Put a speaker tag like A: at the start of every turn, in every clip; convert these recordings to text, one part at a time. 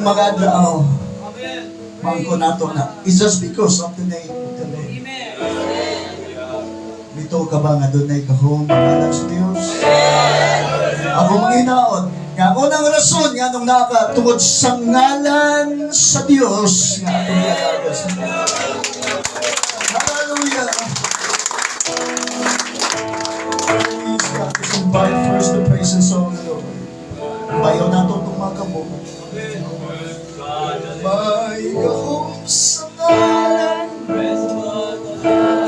A: Kaning mga adlaw, mangko nato na. It's just because of the name of the Lord. Dito ka ba nga doon ay kahong pangalan sa Diyos? Ako manginaon, nga unang rason nga nung nakatungod sa ngalan sa Diyos nga atong yalagas. Hallelujah! Praise God. Let's invite first the praises of the Lord. Bayaw nato itong mga kabog. May gahom sa ngalan,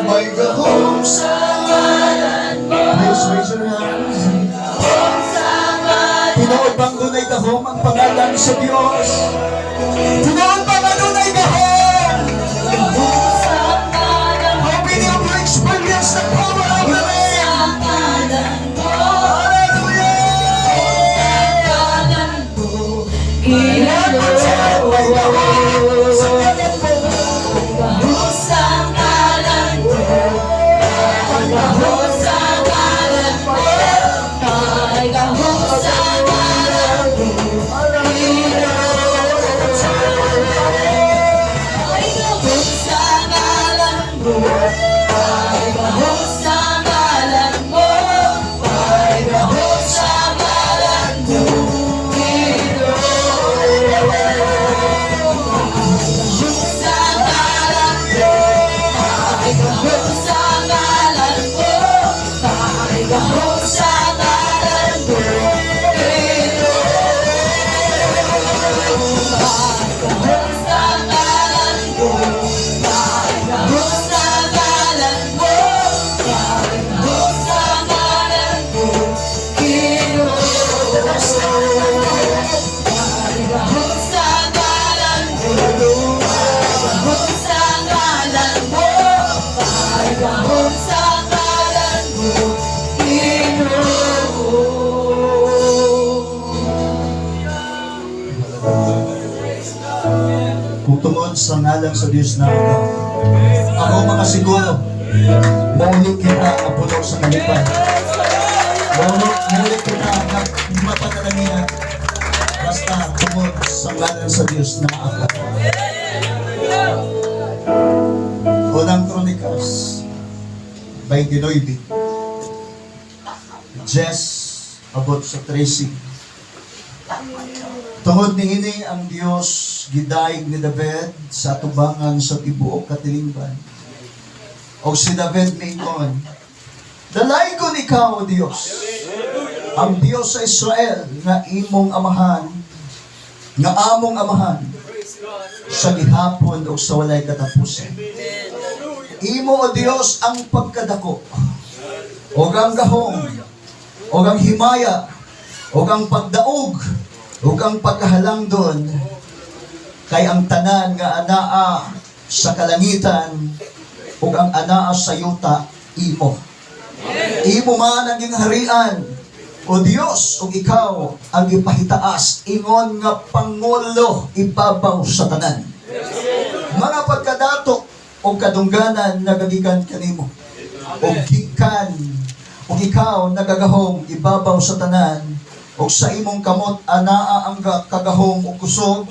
A: may gahom sa ngalan. Please raise your hands. Tinood bang doon ay gahom ang pangalan sa Diyos? Tinood bang doon ay gahom? How many of you experience the power of the name? Hallelujah! May gahom sa ngalan mo. Kung tungod sa ngalan sa Diyos na ako makasiguro, maulit kita ang puno sa kalipan. Maulit kita ang mapanalangin. Basta tungod sa ngalan sa Diyos na ako. Unang Kronikas 29. Jess abot sa 13. Tungod niini ang Dios gidaig ni David sa tubangan sa tibuok katilingban. O si David miingon, dalaygon ikaw, O Dios, ang Dios sa Israel nga imong amahan, nga among amahan, sa gihapon o sa walay katapusan. Imo, O Dios, ang pagkadako, o ang gahong, o ang himaya, o ang pagdaog, o ang pagkahalang doon, kay ang tanan nga anaa sa kalangitan, o ang anaa sa yuta, imo. Imo man ang harian, O Dios, o ikaw ang ipahitaas, ingon nga Pangulo, ibabaw sa tanan. Mga pagkadato, o kadungganan nagagikan kanimo, o gikan, o ikaw nagagahong ibabaw sa tanan, o sa imong kamot anaa ang kagahong o kusog,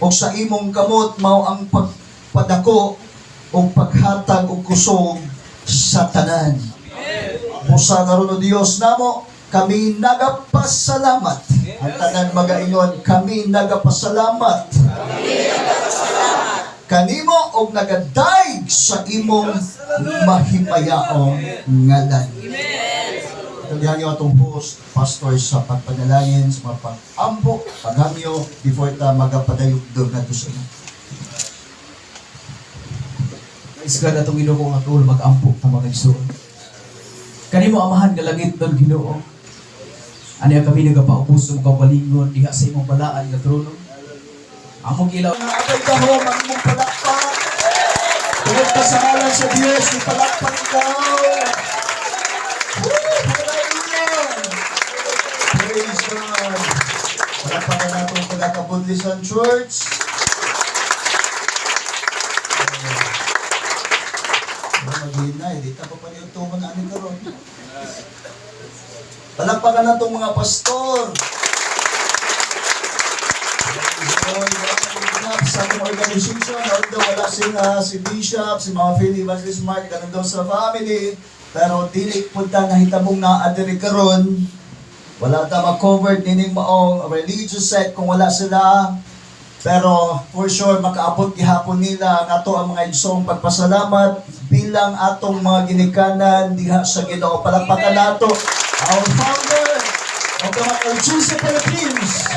A: o sa imong kamot mao ang pagpadako o paghatag o kusog sa tanan. Busa karon o Dios namo, kami nagapasalamat. Ang tanan magaingon, kami nagapasalamat. Kanimo og nagadaig sa imong mahimayaong ngalan. Kalihan niyo atong host, pastor sa pagpanalangin, sa mga pag-ampo, paghamyo, before ta magapadayog-dog na ito sa inyo.
B: Praise God, atong Ginoo nga tuol mag-ampo ta mga igsoon. Kanimo amahan nga langit doon Ginoo. Ani kami nagapaupos ng kabalingon diha sa imong balaan nga trono. Among ilaw
A: Mga abay kahom, ang mong palakpak. Tungod ka sa ngalan sa Diyos, ipalakpak ikaw. Praise God. Palakpakan natin pagkakabudlisan church. Maghinay, di ta pa paniutungan na aning karon. Palakpakan na itong mga pastor. Sa ating organization, although wala si Bishop, si mga Philly Evangelist Mark, ganun daw sa family, pero dili punta na hitabong na adiri karon. Wala ta ma-covered nining maong religious sect kung wala sila. Pero for sure, makaabot gihapon nila ang ato ang mga isong pagpasalamat bilang atong mga ginikanan diha sa Ginoo. Palakpakan nato our founder of the LGC Philippines.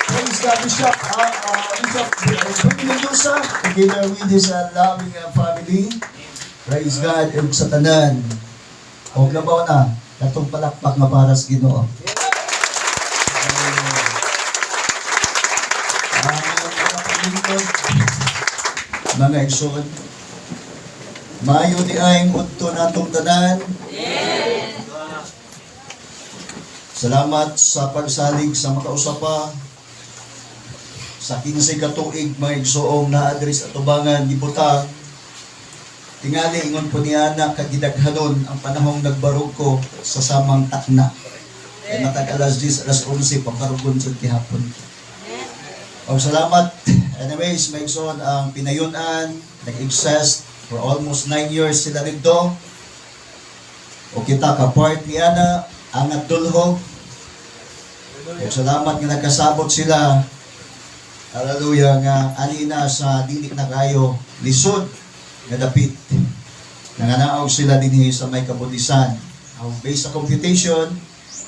A: Praise God, Bishop Mendoza, together with his loving family. Praise God, ug sa tanan. O labaw na, katong palakpak nga para sa Ginoo. Mga igsoon, maayo di aing udto natong tanan. Salamat sa pagsalig sa makausapa sa 15 ka tuig mga igsoong na address at tubangan gibutang. Tingali ingon po niya na kagidaghanon ang panahong nagbarog ko sa samang takna. Kaya matag alas 10, alas 11, pagbarugon sa kihapon. O salamat. Anyways, may son ang pinayunan, nag-exist for almost 9 years sila dito. O kita ka-part niya na ang adulho. O salamat nga nagkasabot sila. Hallelujah nga anina sa dili na kayo lisod nga dapit. Nanganaog sila dinhi sa may kabudisan. Based sa computation,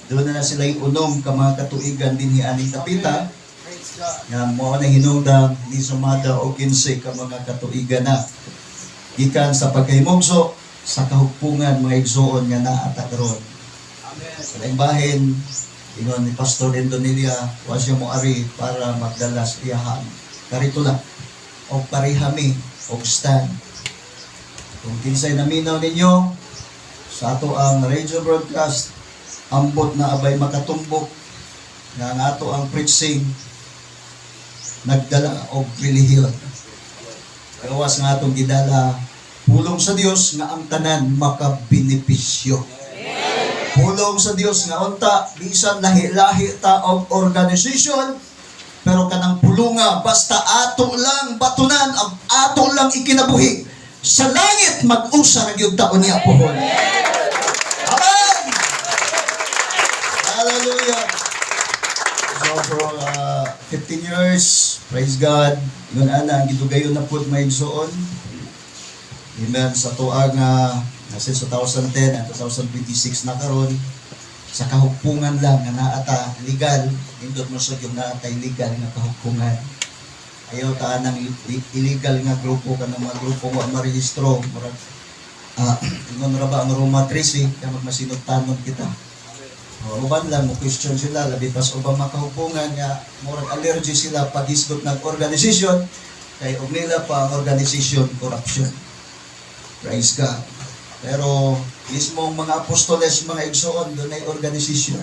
A: doon na sila unom ka mga katuigan dinhi aning dapita. Nga mo na hinungdang ni sumada o 15 ka mga katuigan na gikan sa pagkahimugso sa kahugpungan mga igsoon nga naata karon. Sa laing bahin ingon ni Pastor Endonilia wa siya moari para magdala sa iyahan karitula o parihami o stand. Kung kinsay naminaw ninyo sa ato ang radio broadcast ambot na abay makatumbok nga ang ato ang preaching nagdala og relihiyon. Kawas nga atong gidala pulong sa Dios nga ang tanan makabenepisyo. Pulong sa Dios nga unta bisan lahi-lahi ta og organisasyon pero kanang pulunga basta ato lang batunan ang ato lang ikinabuhi sa langit mag-usa ra gyud taon niya pohon. Amen. Hallelujah. So for 15 years, praise God, yun ana, ang gidugayon na po may igsoon. Amen. Sa tuang since 2010 at 2026 na karon sa kahugpungan lang nga naata legal, indot mo sa yung naata illegal nga kahugpungan. Ayaw ta nang illegal nga grupo kanang mga grupo wa marehistro, murag ingon ra ba ang Roma 13 kay magmasinugtanon kita. Uban lang mo question sila labi pas ubang makahupungan nga murag allergy sila paghisgot ng organisasyon kay og nila pa ang organisasyon corruption. Praise God. Pero mismong mga apostoles, mga igsoon, doon ay organisasyon.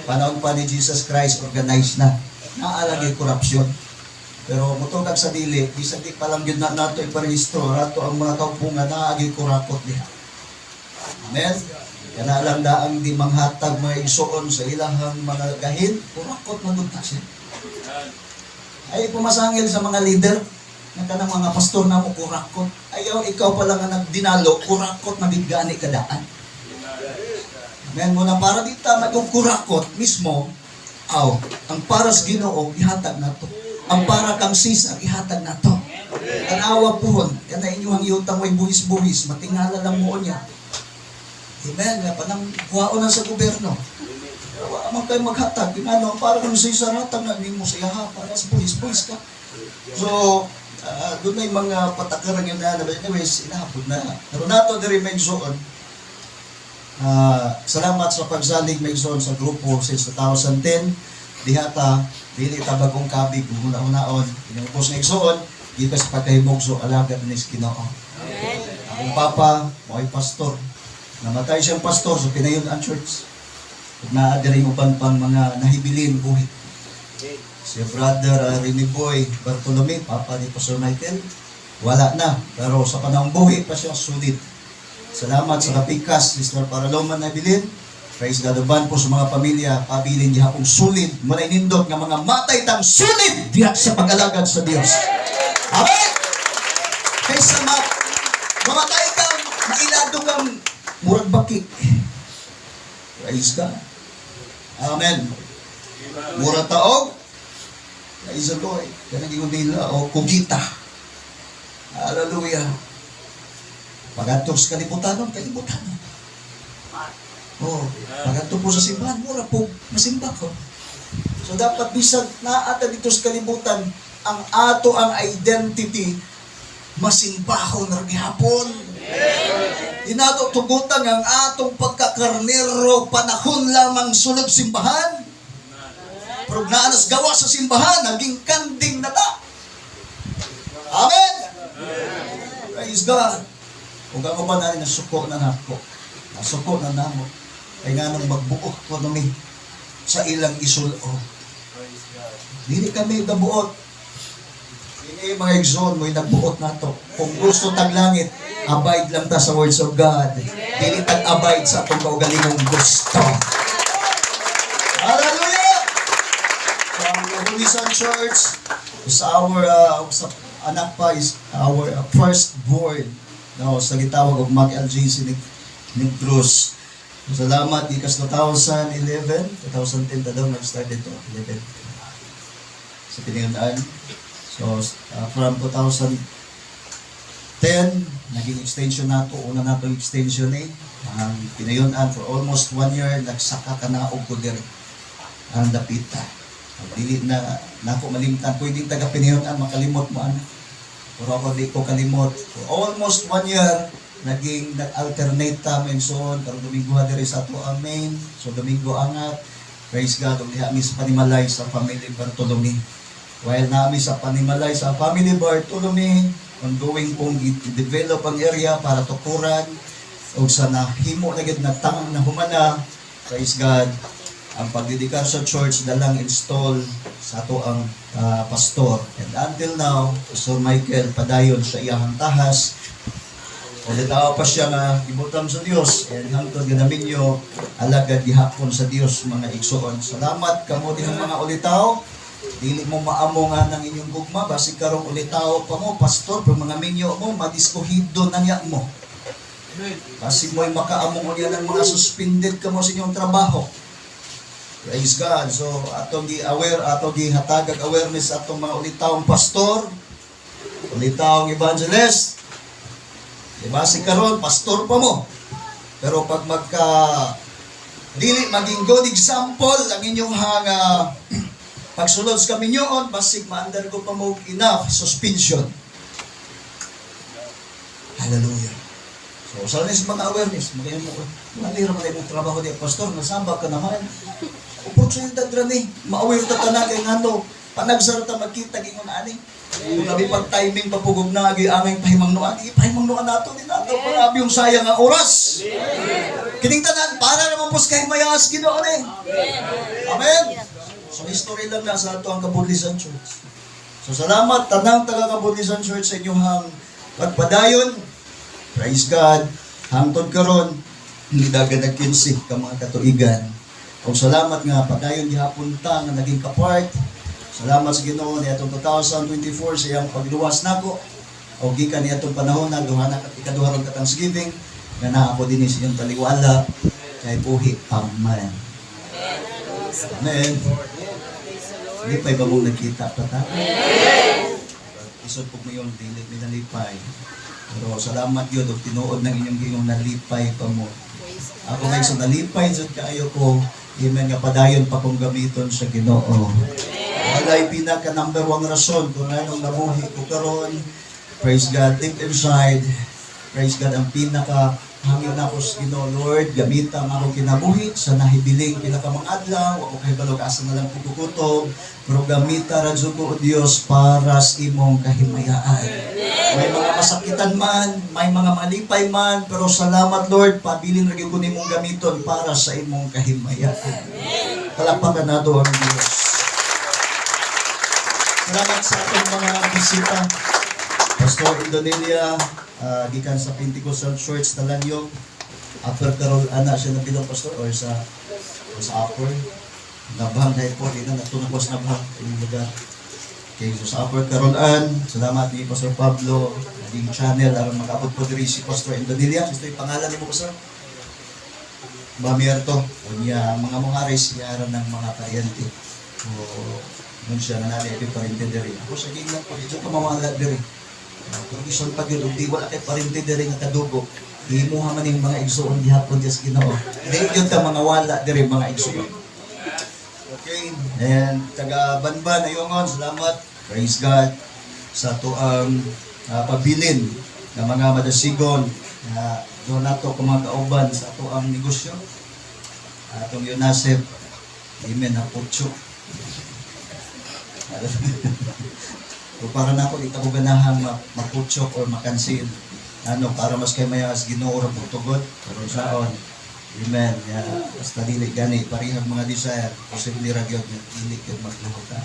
A: Panahon pa ni Jesus Christ, organized na. Naalagay corruption. Pero mutugag sa dili, bisan di pa lang yun na nato iparehistro, nato ang mga kaupungan naagay kurakot niya. Amen? Kaya lang daang di manghatag mga igsoon sa ilahang mga gahin, kurakot na doon siya. Ay pumasangil sa mga leader, ng kanang mga pastor na mo kurakot. Ayaw, ikaw pala nga nagdinalo, kurakot na bigani kadaan. Amen mo na para dita magkurakot mismo, ang para sa Ginoo, ihatag na to. Ang para kang sis, ang ihatag na to. Tanawa pohon, yan na inyong yutang may buhis-buhis, matingala lang mo niya. Amen, nga panang kuwao na sa gobyerno. Wala kayo maghatag, ano, para kang sis, hatag na mo sa iha, para sa buhis-buhis ka. So, doon na yung mga patakaran yun na, anyways, inahapod na. Pero nato diri may igsoon. Salamat sa pagsalig may igsoon sa grupo since 2010. Dihata, dili tabagong kabig, una-unaon. Inangpos na igsoon, gikas pagkahimugso, alagad ni Ginoo. Akong papa, mo'y pastor. Namatay siyang pastor sa Pinayon ang church. Naadiring upan pang mga nahibilin buhit. Si brother Remy Boy Bartolome, papa ni Pastor Michael, wala na. Pero sa panahong buhi pa siya sulit. Salamat sa kapikas, Sister Paraloman na bilin. Praise God. Uban po sa mga pamilya, pabilin niya akong sulit, muna inindot nga mga matay tang sulit diha sa pag-alagad sa Dios. Amen! Kaysa mamatay kang, mailado kang murag bakik. Praise God. Amen. Murag taog, praise the Lord. Kanang ingon nila, o kugita. Hallelujah. Pag-atok sa kalibutanon. Oh, pag-atok po sa simbahan, mura po, masimba ko. So dapat bisag naata dito sa kalibutan, ang ato ang identity, masimbahon na gihapon. Dinato tugutan ang atong pagkakarnero, panahon lamang sulod simbahan. Pero naanas gawa sa simbahan, naging kanding na ta. Amen! Praise God. Kung ako ba na rin nasuko na nako, nasuko na namo, ay nga nang magbuok ko nami sa ilang isulo. Dili kami nabuot. Dili mga exon mo nagbuot na to. Kung gusto taglangit, abide lang ta sa words of God. Dili tag-abide sa atong kaugalingong gusto. Hallelujah! So, ang Holy Son Church is our, sa anak pa is our firstborn. No, sa gitawag og Mac LGC ni Cruz. So, salamat ikas 2011, 2010 ta daw nag-start dito, 11. Sa pinunaan. So, from 2010, naging extension nato, una nato extension ang pinayunan for almost 1 year, nagsaka ka na og kudir ang dapita. Dili na nako malimtan, pwedeng taga pinayunan makalimot mo ana. Pero ako di ko kalimot. For almost 1 year, naging nag-alternate ta menson, karong Domingo diri sa ato amen. So Domingo angat, praise God, ug diha mi sa panimalay sa family Bartolome. While nami sa panimalay sa family Bartolome, ongoing pong i-develop ang area para tukuran o sa nahimo na gid nagtang na humana, praise God, ang pagdedikar sa church dalang install sa ato ang pastor. And until now, Pastor Michael padayon sa iyang tahas. O ditaw pa siya nga ibutam sa Dios, and hangtod ganamin nyo alagad gihapon sa Dios mga igsoon. Salamat kamo dihang mga ulitaw. Dili mo maamo nga ng inyong gugma, basig karong ulitaw pa mo, pastor, pero mga minyo mo, madiskuhido na niya mo. Basig mo'y makaamong niya ng mga suspended ka mo sa inyong trabaho. Praise God. So, atong gi-aware, atong gi-hatagag awareness atong mga ulitawong pastor, ulitawong evangelist. Diba, si karon pastor pa mo. Pero pag dili maging good example ang inyong hanga pagsulod sa kaminyoon, basig ma-undergo pa mo enough suspension. Hallelujah. So, sa mga awareness, malira man yung trabaho ni pastor, nasamba ka naman. Oportunidad rani, ma-aware ta tanan kay ngano, panagsara ta magkita gingon ani. Kung kami pag-timing papugog na, aming pahimangnuan nato din nato, parabi yung sayang ang oras. Kining tanan, para naman po sa kahimayas, Ginoo ni. Amen. So, history lang na sa ato ang Kabudlisan Church. So, salamat, tanang taga-Kabudlisan Church sa inyong pagpadayon. Praise God. Hangtod karon, hindi dagan nag-15 ka mga katuigan. O salamat nga, padayon gihapon ta nga naging kapart. Salamat sa Ginoo ni atong 2024 sa iyang pagluwas nako. O gikan ni atong panahon na duha na ikaduharong ka Thanksgiving nga naa po dinhi sa iyong taliwala kay buhi. Amen. Amen. Hindi pa'y ba mong nagkita pa ta? Isod po mo yung dilit ni nalipay. Pero salamat yun, o tinuod ng inyong gingong nalipay pa mo. Ako may isang nalipay, dyan kaayo ko, amen nga padayon pa kong gamiton sa Ginoo. Walay pinaka number 1 rason kung anong nabuhi ko karon. Praise God, deep inside. Praise God, ang pinaka hangin ako sa Ginoo, Lord, gamitan ako kinabuhi sa nahibiling pinakamang adlaw, ako kay balog asa na lang pukukutob, pero gamitan radyo ko o Dios para sa imong kahimayaan. May mga masakitan man, may mga malipay man, pero salamat Lord, pabilin rin ko nimong gamiton para sa imong kahimayaan. Palakpakan nato ang Diyos. Salamat sa atong mga bisita. Pastor Indonelia, gikan sa Pentecostal Church Talanyog. Upper Carol, ana siya na bilang pastor or sa upper? Nabhang dahil po, di na natunakwas nabhang. Okay, so sa Upper Carolan, salamat ni Pastor Pablo, ating channel, aron makabot po diri si Pastor Indonilla. Gusto yung pangalan ni mo, Pastor? Bamierto. O niya, mga mungaris, siya ng mga paryente. O, nun siya na nalipin parinte diri. Ako sa gingnan po, ito ka mawala diri. Kung isang pag-yun, di wala kay parinte diri nga kadugo. Himuha man yung mga igsoon, gihapon diya sa Ginoo. Di yun ka mga wala diri, mga igsoon. Okay, and taga Banban, ayungon, salamat. Praise God sa tuang pabilin ng mga madasigon na doon nato kumakauban sa tuang negosyo. Atong UNASEP, amen, na putso. So para na ako, ito ko ganahang maputsok or makansil. Ano, para mas kay mayas Ginoo ra pagtugod, karon saon. Amen. Basta dili gani parihang mga desire, posible ra gyud dili gyud magluhutan.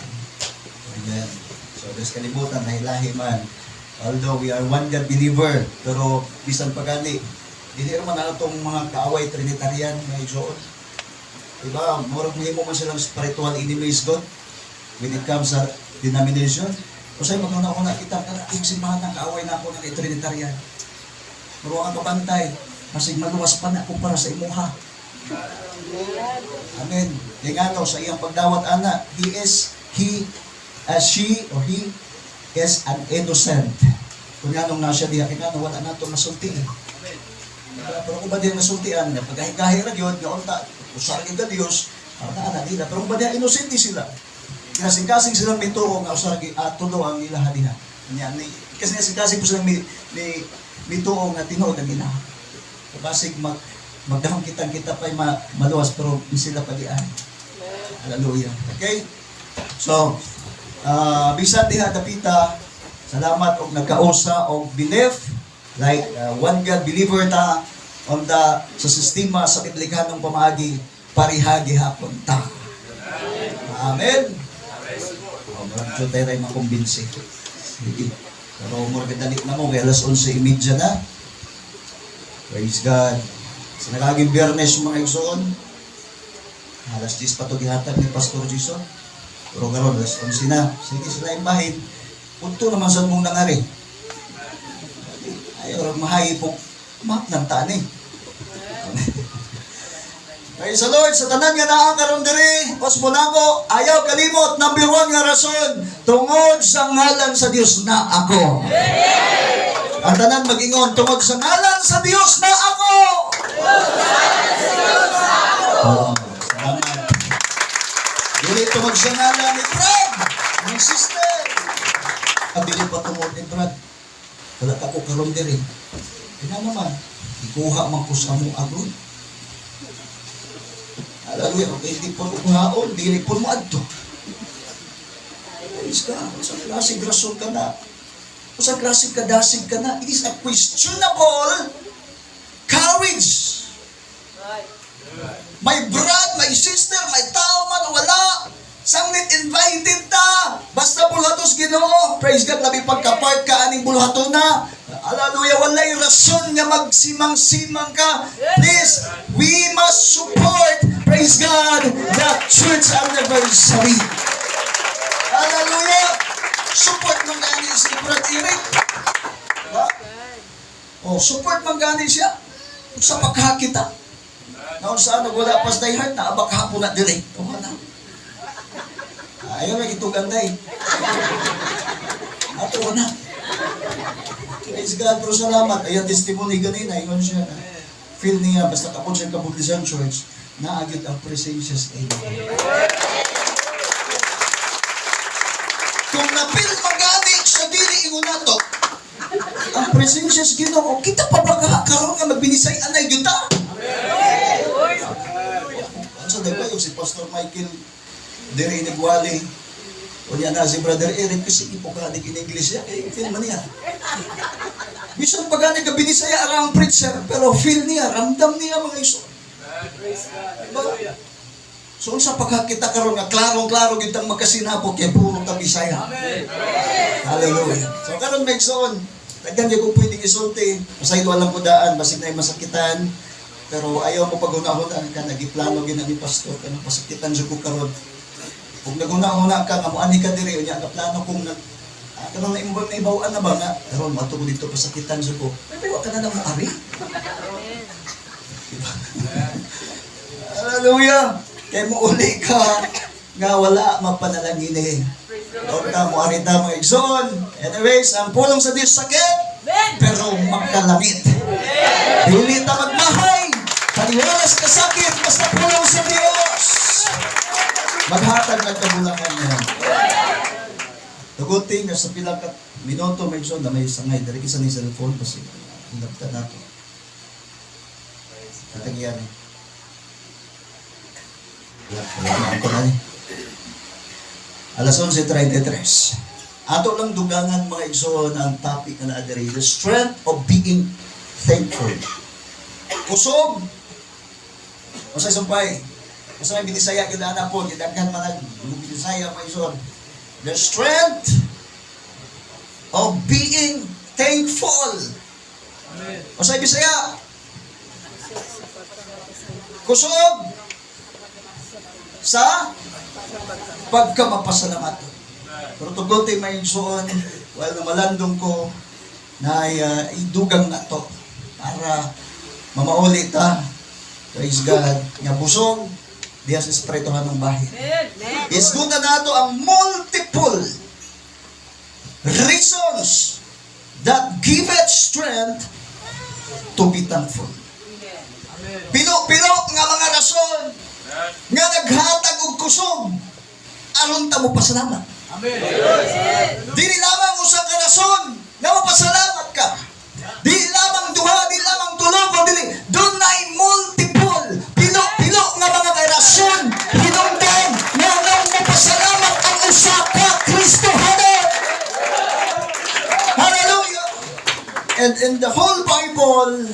A: Amen. So, there's kalibutan na ilahi man. Although we are one God believer, pero bisan pa gani, hindi naman na itong mga kaaway Trinitarian na igsoon. Diba? Murag mahimo man silang spiritual enemies God when it comes sa denomination. Kasi magkuna-una kita, karating simbahan ng kaaway na ako ng Trinitarian. Pero ang kabantay, kasi maluwas pa na ako para sa imuha. Amen. Kaya nga sa iyang pagdawat ana, she or he is an innocent. Kung nga nung nasa diya, kaya nga wala na ito masulti. Pero kung ba diya masultian, pag-gahi ra yun, nga unta, usar yung Diyos, na nila. Pero kung ba diya innocent sila, kasing-kasing silang mituo nga usar tulo ang ilaha diha. Kasi kasing-kasing po silang mituo nga tinuod ang ilaha. Basig magdahong kita pa maluwas, pero sila padian. Hallelujah. Okay? So, bisan diha dapita, salamat og nagkausa og belief like one God believer ta on sa sistema sa biblikanong pamaagi parihagi hapon ta. Amen. Maraming tayo rin makumbinsi. Sige. Pero muragadalit na mo, kaya alas 11:30 na. Praise God. Sa nagaging Biyernes mga igsoon, alas 10 pa ito gihatag ni Pastor Jason. Pero karon alas 11 na. Sige sila imbahin. Punto naman sa mong nangari. Ayaw mahayi po. Map ng tani. Praise the Lord. Sa tanan nga nakakaroon diri, Osmonaco, ayaw kalimot, number 1 nga rason, tungod sa ngalan sa Dios na ako. Ang tanan mag-ingon, tungod sa ngalan sa Dios na ako. Salamat. Dili tungod sa ngalan ni Brad, ni sister. Kabili pa tungod ni Brad. Wala ako karoon diri. Kaya naman, ikuha man ko sa mong agod. Hallelujah. Hindi po mo haon, dili po mo adto. Praise God. Sa klaseng rason ka na. Sa klaseng kadasig ka na. It is a questionable courage. My brother, my sister, my tao man, wala. Sanglit invited ta. Basta bulhatos Ginoo. Praise God. Labi pagka-part ka aning bulhato na. Hallelujah. Walay rason nga magsimang-simang ka. Please, we must support, praise God, the church anniversary. Hallelujah. Support mong gani si Brad Eric. Diba? O, support mong gani siya. Sa pagkakita. Naon saan wala pas dayhard na abak hapon na direct. Wala. Ayaw na ito ganday. Ato na. Praise God, pero salamat. Ayan, testimony ganina. Ingon siya na feel niya, basta kapon siya kabudlisan church, naagit ang presensya sa iyo. Kung napil magani sa dili ingon nato, ang presensya sa Ginoo, kita pa ba karon nga magbinisay anay gyud ta? Sa dagway si Pastor Michael diri ni Buwali. O niya na si Brother Eric kasi ipokradik in English niya, feel man niya. Bisan pa gani ka binisaya arang preacher, pero feel niya, ramdam niya mga iso. Diba? So sa pagkakita karon nga, klarong-klaro gitang magkasinabot, kaya puro ka Bisaya. Hallelujah. So karon may igsoon, tagdan niya kung pwedeng isulti, masaydo alam ko daan, basig na yung masakitan, Pero ayaw mo pag-una-una ka, nagiplano ginani pastor, kanang pasakitan sa ko karon. Kung naguna-una ka, nga moani ka diri, unya ka plano kung nag kanang naibawaan na ba nga, karon mato ko dito pasakitan sa ko. Ay, wa ka na nang maari. Diba? Hallelujah! Kaya mo uli ka, nga wala mapanalangin eh. O ka mo arita mga igsoon. Anyways, ang pulong sa Diyos sakit, pero magkalamit. Dili ta magmahay, paniwalas ka sakit, basta pulong sa Diyos. Maghatag ng kabulangan niya. Tugutin nga sa pilang minuto may igsoon na may sangay. Dari kisa ni cellphone kasi hinap ka nato. Katagyan eh. Wala ko na eh. Alas 11:33. Ato lang dugangan mga igsoon ang topic na naadiri, the strength of being thankful. Kusog. Masay sumpay. Masay binisaya kita na po, kidaghan man binisaya mga igsoon. The strength of being thankful. Masay bisaya. Kusog sa pagkamapasalamat. Pero tugote may igsoon, while namalandong ko, na idugang na to para mamauli ta. Praise God. Nga busog, diya sa espirituhan ng bahin. Isgutan nato ang multiple reasons that give it strength to be thankful. Pilo-pilo nga mga rason nga naghatag og kusog aron ta mo pasalamat. Amen. Dili lamang usa ka rason nga mapasalamat ka. Dili lamang duha, dili lamang tulo, kundi dunay multiple pilo-pilo nga mga rason hinungdan nga nang mapasalamat ang usa ka Kristohano. Hallelujah. And in the whole Bible,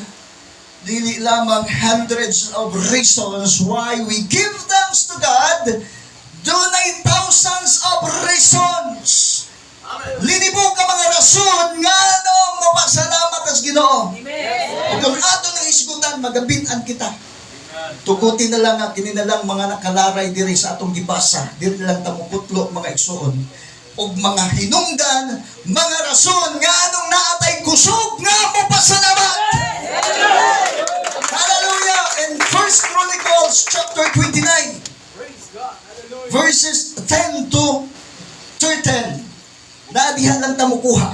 A: dili lamang hundreds of reasons why we give thanks to God, dunay thousands of reasons. Linibog ka mga rason nga nung mapasalamat as Ginoo. Ug kung ato nang isgutan, magabitan kita. Tugutin na lang ang kininalang mga nakalaray diri sa atong gibasa. Diri lang tamukutlo mga igsoon. Ug mga hinungdan, mga rason nga nung naatay kusog nga mapasalamat. Hallelujah! In 1 Chronicles chapter 29, verses 10 to 13, naadihan lang tamukuha.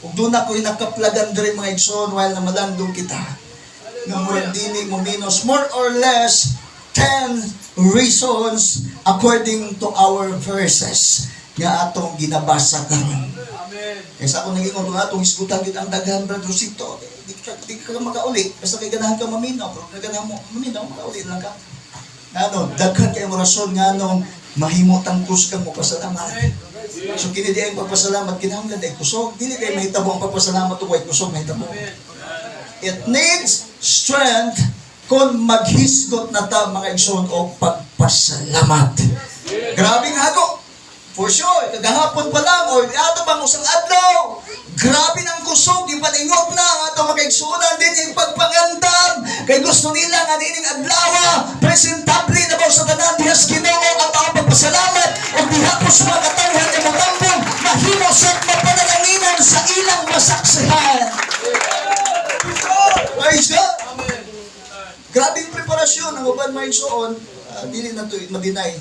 A: Ug doon ako inakaplagan diri mga igsoon while na malandong kita. Nga murag dili mo minus more or less 10 reasons according to our verses nga atong ginabasa karon. Amen. Kaysa ako naging kung atong isgutan gid ang daghan Brother Rosito, di ka makauli basta kay ganahan ka maminaw, pero ganahan mo maminaw makauli lang ka. Ano, daghan kay rason nga nung mahimo tangkus kang magpasalamat. So kini di ay pagpasalamat kinahanglan ay kusog, dili kay mahitabo ang pagpasalamat ug way kusog mahitabo. It needs strength kung maghisgot na ta mga igsoon og pagpasalamat. Grabing hago. For sure, kagahapon pa lang, o ato pang usang adlaw, grabe ng kusog, ipaningot na, ato makaigsunan din yung pagpangandam, kay gusto nila nga dining adlawa, presentable na ba sa tanan, dihas Ginoo ang taong pagpasalamat, o diha ko sa mga katawhan ay matambong, mahimo sa mapanalanginan sa ilang masaksihan. Praise God! Grabe yung preparasyon, ang uban may suon, dili na ito madinay.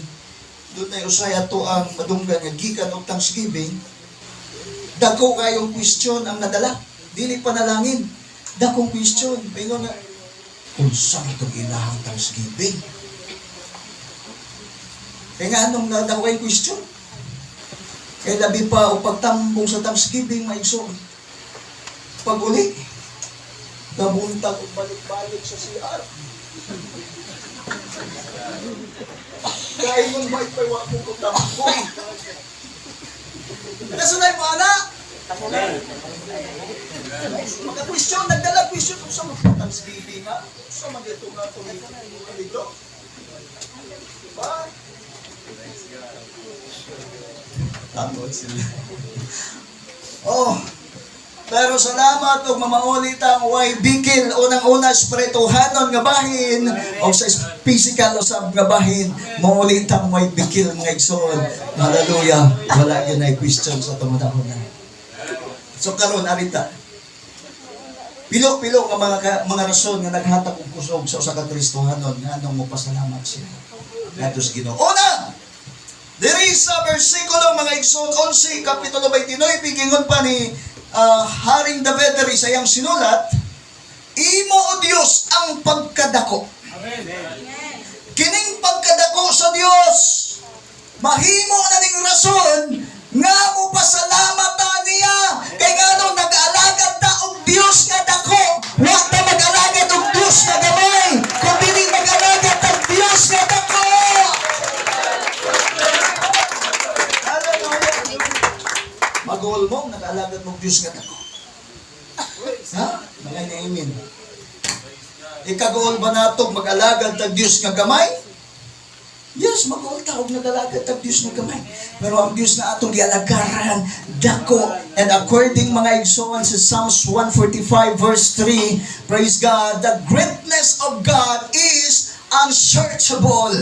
A: Doon na usay ato ang madunggan nga gikan og Thanksgiving. Dako kayong question ang nadala. Dili panalangin. Dakong question. Paingon nga, unsa itong ilahang Thanksgiving? Kaya nga anong nadako kayong question? Kaya labi pa o pagtambong sa Thanksgiving, maigsoon. Pag-uli, nabuntag o balik-balik sa CR. Kaya yung mic pa'y wak mo kong tampoy. Nasunay mo, anak? Maka-question, nagdala question kung saan mag-Thanksgiving nga. Saan mag-ito nga kung dito? Diba? Tangod sila. Oh, Pero salamat og mamaulit ang way bikil unang-una espirituhanon nga bahin o sa physical usab nga bahin maulit ang way bikil mga igsoon. Hallelujah. Wala gyud ay question sa tumadahon na. So karon arita. Pilo-pilo nga mga rason nga naghatag og kusog sa usa ka Kristohanon nga anong mo pasalamat siya. Ngadto sa Ginoo. Una, diri sa bersikulo mga igsoon 11 kapitulo 29 gingon pa ni Haring David diri sa iyang sinulat, imo o Dios ang pagkadako. Amen. Kining pagkadako sa Dios mahimo na ning rason nga mo pasalamatan niya kay ngano nag-alagad ta og Dios nga dako, wa ta mag-alagad og Dios nga gamay, kundi mag-alagad ta og Dios nga dako. Mag-goal mo, nag-alagad mo Diyos nga dako. Ha? Mga naimin. Ika-goal ba natog mag-alagad tag Diyos nga gamay? Yes, mag-goal taog nag-alagad tag Diyos nga gamay. Pero ang Diyos nga atong gialagaran dako. And according mga igsoon sa Psalms 145 verse 3, praise God, the greatness of God is unsearchable.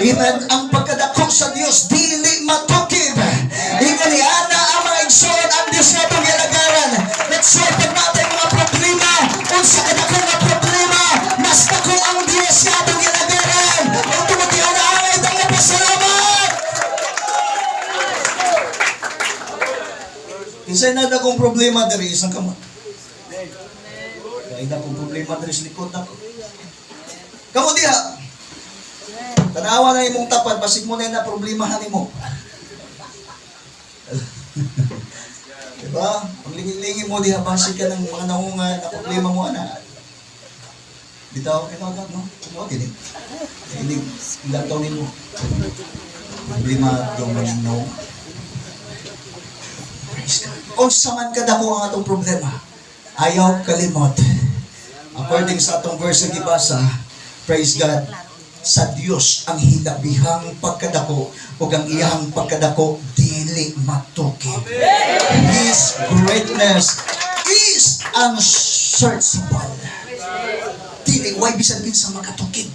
A: Amen. Ang pagkadako sa Diyos dili matukib. Ingaliana ang mga igsoon ang Diyos nga itong ilagaran. Let's say pag natin mga problema, unsa kadako nga problema, mas dako ang Diyos nga itong ilagaran. Ang tumatiyo na angay itong napasalamat. Kinsay na dakong problema diri isang kamot. Kaya dakong problema diri sa likod ako. Kamu diha. Tanawa na imong tapat, basig mo na yung problemahan mo. Diba? Ang lingin-lingin mo, diha, basig ka ng mga naunga na problema mo, anak. Bitaw, kinagag, no? Ano, dinig. Dinig, ilang taon mo. Problema, yung malinaw. Kung saman ka dako ang atong problema, ayaw kalimot. According sa atong verse ng ibasa, praise God, sa Dios ang hinabihang pagkadako o ang iyang pagkadako dili matukib. His greatness is unsearchable. Dili way bisan kinsa makatukib.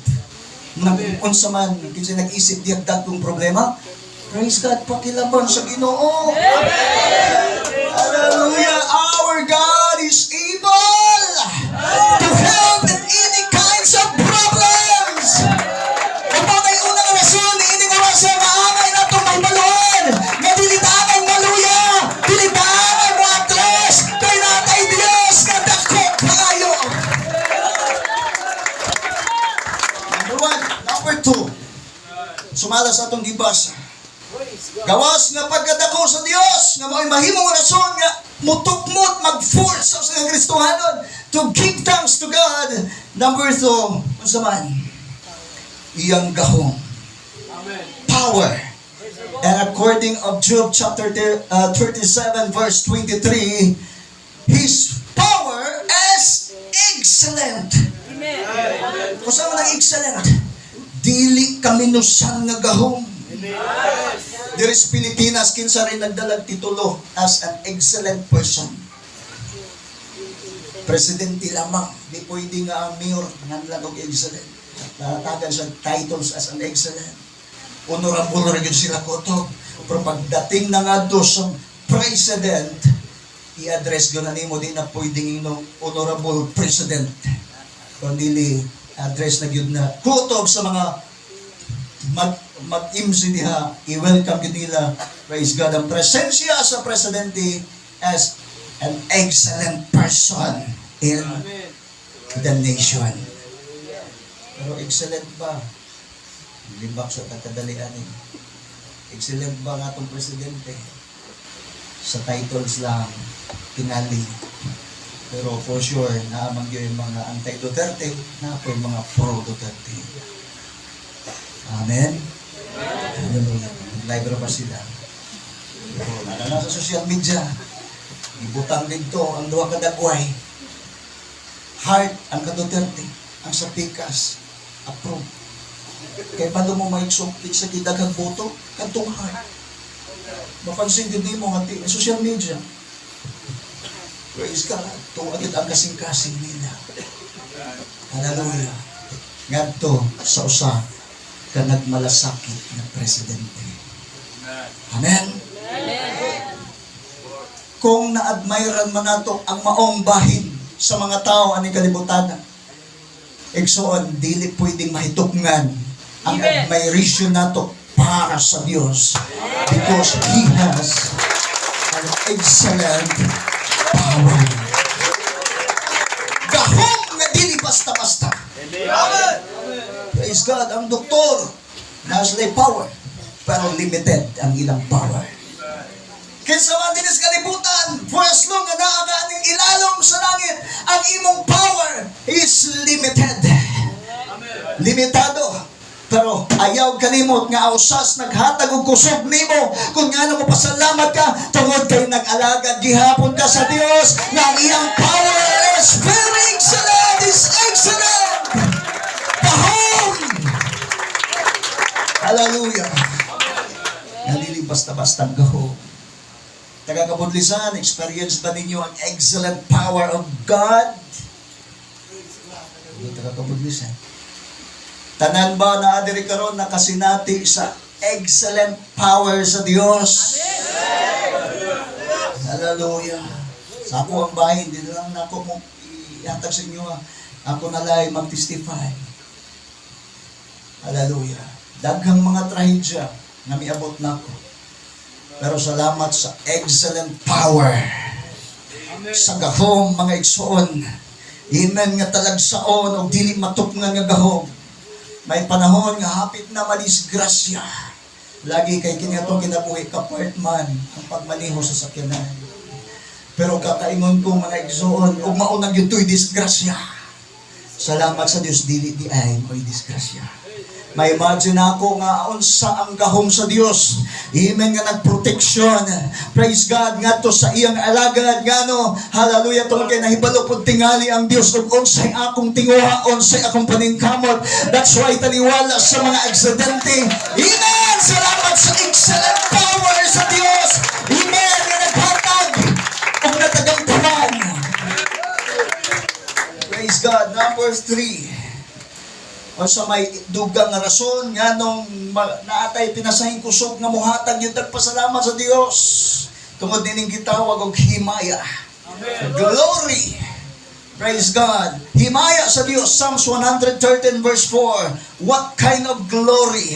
A: Unsa man kinsa nag-isip diag dagkong problema, praise God, pakilaban sa Ginoo. Hallelujah! Our God is able to help in any kinds of problems. Kapagay unang rason, ini nga rasa maangay na itong may maluan, nga dilitaan maluya, dilitaan mo atras, kay natay Diyos, nga dako kayo. Number one. Number two, sumala sa atong gibasa. Gawas nga pagkadako sa Dios nga mao'y mahimong rason nga mutukmot mag-force sa Kristohanon to give thanks to God. Number 2, unsa man iyang gahom. Power. And according of Job chapter 37 verse 23, his power is excellent. Amen. Unsa man ang excellent? Dili kaminusan nga gahom. There is Pilipinas, kinsa rin nagdalag titulo as an excellent person. Presidente lamang, di pwede nga ang mayor nanlang og excellent. Natatagan siya titles as an excellent. Honorable rin yun sila koto. Pero pagdating na nga do sa president, i-address ko na nimo, di na pwedeng honorable president. Kundi address na yun na kutob sa mga mag-imsi diha, i-welcome yun nila, praise God, ang presensya sa presidente as an excellent person in the nation. Pero excellent ba? Limbak sa tatadalian eh. Excellent ba nga itong presidente? Sa titles lang, tingali. Pero for sure, naamang yung mga anti-Duterte, na po yung mga pro-Duterte. Amen? Hallelujah. Live pa sila. Nana sa social media, ibutang dito ang duha ka dagway. Heart ang ka-Duterte, ang sa Pikas, approve. Kaya paano mo maiksuktik sa kidaghang boto? Kantong heart. Mapansin din mo nga social media. Praise God. Tuwagid ang kasing-kasing nila. Hallelujah. Ngadto sa usa ka nagmalasakit na presidente. Amen. Kung na-admirean man nato ang maong bahin sa mga tao ani kalibutan, igsoon dili pwedeng mahitunggan ang admiration nato para sa Dios because He has an excellent power. Gahom nga dili basta-basta. Praise God, ang doktor nasa power pero limited ang ilang power. Kinsa man dinis kalibutan, for as long nga naa ka aning ilalom sa langit, ang imong power is limited. Limitado. Pero ayaw kalimot nga ausas naghatag og kusog nimo kung ngano mo pasalamat ka tungod kay nag-alagad gihapon ka sa Dios nga ang iyang power is very excellent, is excellent. Pahom! Hallelujah. Nalili basta-basta gahom. Taga-kabudlisan, experience ba ninyo ang excellent power of God? Taga-kabudlisan. Tanan ba na adiri karon nakasinati sa excellent power sa Dios? Hallelujah. Sa ako ang bahin, di na lang ako mo ihatag sa inyo. Ako na lang mag-testify. Hallelujah. Daghang mga trahedya na miabot na ako. Pero salamat sa excellent power. Sa gahom mga igsoon. Amen nga talagsaon o dili matupngan nga gahom. May panahon nga hapit na madisgrasya. Lagi kay kinatong kinabuhi kapart man ang pagmaniho sa sakyanan. Pero kakaingon ko mga igsoon, ug maunang yun to'y disgrasya. Salamat sa Dios dili di ay mo'y disgrasya. May imagine ako nga unsa ang gahom sa Dios. Amen nga nagproteksyon. Praise God nga to sa iyang alagad ngano. Hallelujah tungod kay nahibalo pud tingali ang Dios ug unsay akong tinguha, unsay akong paningkamot. That's why taliwala sa mga aksidente. Amen. Salamat sa excellent power sa Dios. Amen nga naghatag ug natagamtaman. Praise God. Number 3. O sa may dugang nga rason nga nung naatay pinasahing kusog nga muhatag yung tagpasalamat sa Dios tungod dining gitawag og himaya. Glory. Praise God. Himaya sa Dios. Psalms 113 verse 4. What kind of glory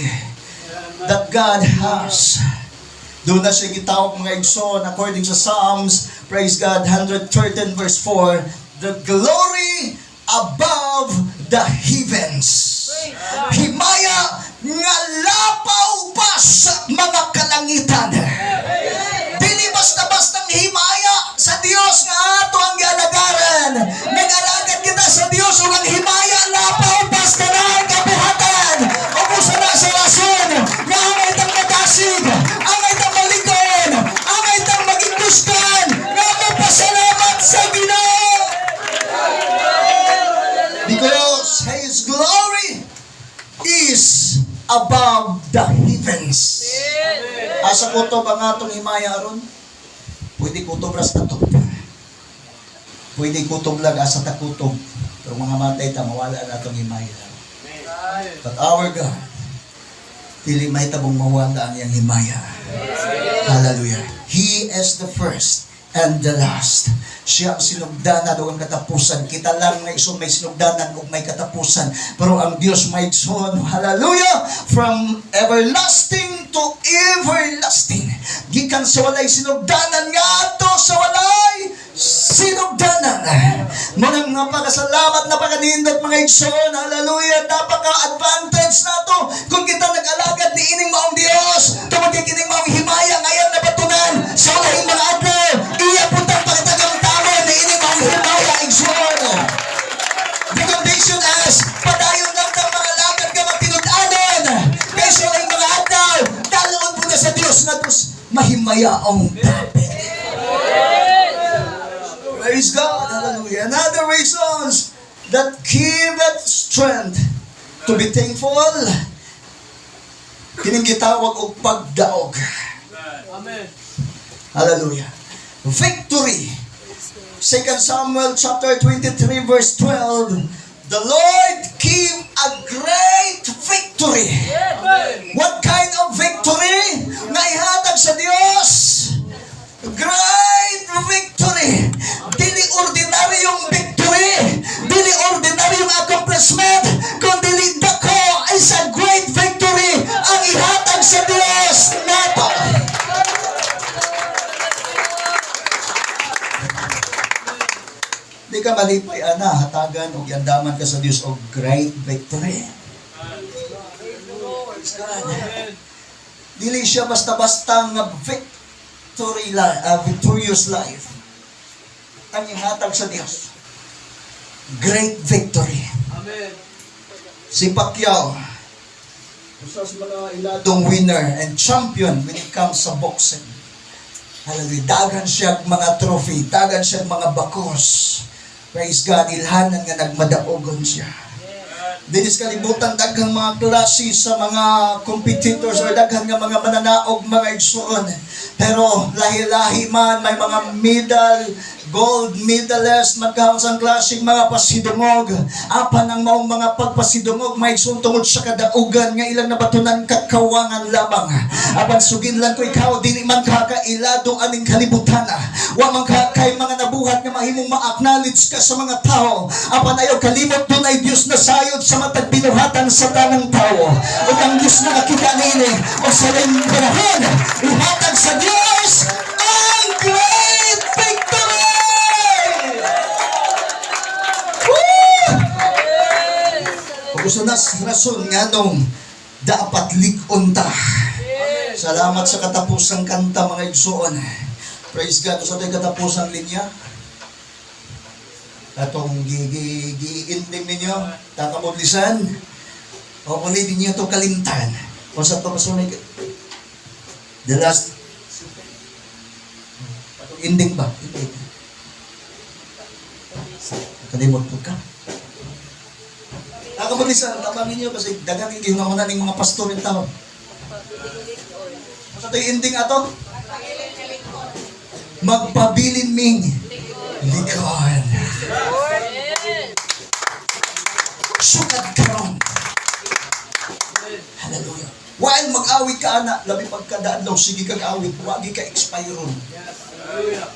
A: that God has. Doon na siya gitawag mga igsoon according sa Psalms, praise God, 113 verse 4. The glory above the heavens. Himaya nga lapaw pa sa mga kalangitan. Dili basta-bastang himaya sa Dios nga ato ang gialagaran. Nag-alagad kita sa Dios ug ang himaya lapaw pa sa tanan kabuhatan. O usa na sa rason nga angay tang magasig, angay tang malingon, angay tang magingkuskan, nga magpasalamat sa Ginoo. Because His glory is above the heavens. Asa kutob ang atong himaya aron? Pwede kutob ras tatok. Pwede kutob lang asa ta kutob. Pero mga matay ta mawala na atong himaya. But our God, dili may tabong mawala ang iyang himaya. Hallelujah. He is the first and the last. Siya ang sinugdanan o ang katapusan. Kita lang na isun may sinugdanan o may katapusan. Pero ang Diyos may isun, hallelujah, from everlasting to everlasting. Gikan sa walay sinugdanan nga ato sa walay sinugdanan. Munang napakasalamat, napakanindot mga igsoon, hallelujah, napaka-advantage na to kung kita nag-alagad ni ining maong Diyos. Tungod kay kining maong himaya ngayon na batunan sa walay mga adlaw. Iya puntang pagkatagang tama ni ining maong himaya igsoon. The condition as padayon lang ng mga lagad ka magtinud-anon. Kaya sa walay mga adlaw, daloon po na sa Diyos na tos mahimayaong dapat. Praise God, hallelujah. Another reasons that giveth strength to be thankful. Kining gitawag og pagdaog.
C: Amen.
A: Hallelujah. Victory 2 Samuel chapter 23 verse 12, the Lord gave a great victory. What kind of victory? Naihatag sa Dios. Great victory. Dili ordinaryong victory. Dili ordinaryong accomplishment. Kundi dako is a great victory ang ihatag sa Dios nato. Di ka malipay, ana, hatagan o yandaman ka sa Diyos o great victory. Dili siya basta-basta nga victorious life. Ang ihatag sa Diyos. Great victory.
C: Amen.
A: Si Pacquiao, isa sa mga iladong winner and champion when it comes sa boxing. Halaga, dagan siya mga trophy, dagan siya mga bakos. Praise God, ilhanan nga nagmadaogon siya. Dinis kalibutan, daghang mga klase sa mga competitors or daghang nga mga mananaog, mga igsuon. Pero lahi-lahi man, may mga medal, gold medalist, magkahang klaseng mga pasidungog. Apan ang maong mga pagpasidungog, may igsuon tungod sa kadaugan, nga ilang nabatunan kakawangan lamang. Apan sugin lang ko ikaw, dili man kakailado aning kalibutan. Wa man kay mga nabuhat nga mahimong ma-acknowledge ka sa mga tao. Apan ayaw kalimot doon ay Diyos na sayod sa matag binuhatan sa tanang tao. O ang Diyos na nakita nini, o sa rin panahon, ihatag sa Diyos ang great victory! Woo! Kung gusto na rason nga nung dapat ligon ta. Salamat sa katapusang kanta, mga igsoon. Praise God. Sa tayo katapusang linya, atong gi-ending ninyo, takamodlisan, o muli din nyo ito kalimtan. O sa ito kasunay, the last, ending ba? Kalimot po ka. Takamodlisan, tamangin nyo kasi dagang yung gihunga ng mga pastor yung tao. Sa ito ending ato, magpabilin ming likod. Sukad karon. Hallelujah. While mag-awit ka, ana, labi pagkadaan daw, sige kag-awit, wagi ka expire ron.